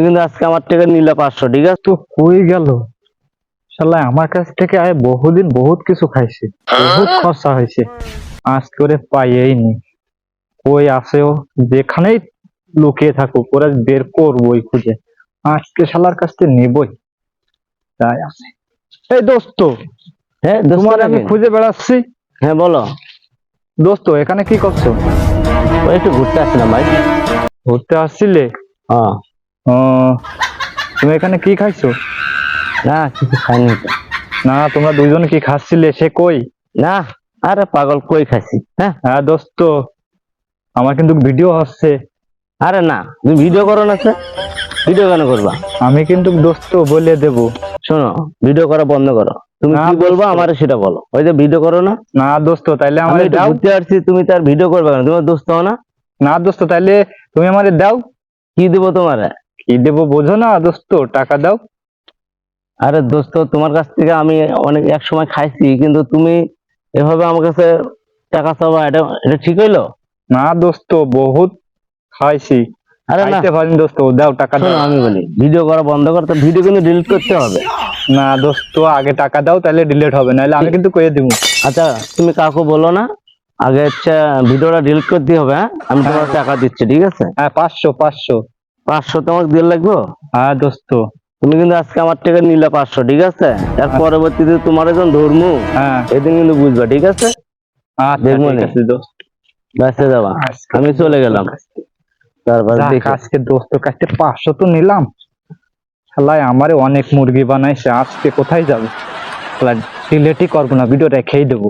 কিন্তু আজকে আমার থেকে নিলে 500, ঠিক আছে? তো কই গেল শালা? আমার কাছ থেকে আয় বহুদিন বহুত কিছু খাইছে, বহুত খরচা হয়েছে, আজ করে পাইয়েই নি। কই আছে ও? যেখানেই লুকিয়ে থাকুক ওরা বের করবোই খুঁজে। আজকে শালার কাছ থেকে নেবই। তাই আছে। এই দোস্ত, হ্যাঁ দোস্ত তোমার আমি নাকি? খুঁজে বেড়াচ্ছি। হ্যাঁ বলো। দোস্ত এখানে কি করছো? ওই একটু ঘুরতে আসছিলাম ভাই। ঘুরতে আসছিলে? হ্যাঁ। ও, তুমি এখানে কি খাইছো? না কিছু খাইনি তো। না, তোমরা দুইজন কি খাচ্ছিলে? সে কই? না, আরে পাগল, কই খাইছি? হ্যাঁ। হ্যাঁ দোস্ত, আমার কিন্তু ভিডিও হচ্ছে। আরে না, তুমি ভিডিও করো না স্যার? ভিডিও কেন করবা? আমি কিন্তু দোস্ত বলে দেব। শোনো, ভিডিও করা বন্ধ করো। তুমি না কি বলবা দোস্ত, আমারে সেটা বলো। ওই যে ভিডিও করো না? না দোস্ত তাইলে আমি আমারে একটু দাও। ঘুরতে আসছি, তুমি তার ভিডিও করবে কেন? তোমার দোস্ত হও না? না দোস্ত তাইলে তুমি আমারে দাও। কি দেবো তোমারে? কি দেবো বোঝো না দোস্ত, টাকা দাও। আরে দোস্ত, তোমার কাছ থেকে আমি অনেক এক সময় খাইছি, কিন্তু তুমি এভাবে আমার কাছে টাকা চাওয়া, এটা এটা ঠিক হইলো? না দোস্ত, বহুত খাইছি, আরে না, খাইতে পারিনি দোস্ত, দাও টাকা শোনো দাও। আমি বলি, ভিডিও করা বন্ধ করতে, ভিডিও কিন্তু ডিলিট করতে হবে। না দোস্ত, আগে টাকা দাও, তাহলে ডিলিট হবে, নাহলে আমি কিন্তু কয়ে দিব। আচ্ছা, তুমি কাকু বলো না, আগে হচ্ছে ভিডিওটা ডিলিট করতে হবে। হ্যাঁ, আমি তোমার টাকা দিচ্ছি, ঠিক আছে? হ্যাঁ 500। 500 তোমাকে দিয়ে লাগবো? হ্যাঁ দোস্ত। তুমি কিন্তু আজকে আমার থেকে নিলে 500, ঠিক আছে? এর পরবর্তীতে তোমার যখন ধরমু, হ্যাঁ এদিন কিন্তু বুঝবা, ঠিক আছে? আচ্ছা দেখবো ঠিক নি, আছে দোস্ত। বেঁচে যাবা। আজকে আমি চলে দোস্তর গেলাম। কাছ থেকে- তারপর যাক, দেখে আজকে দোস্তর কাছে 500 তো নিলাম। শালায় আমারে অনেক মুরগি বানাইছে, আজকে কোথায় যাবে? ডিলেটই করবো না, ভিডিও রেখেই দেবো।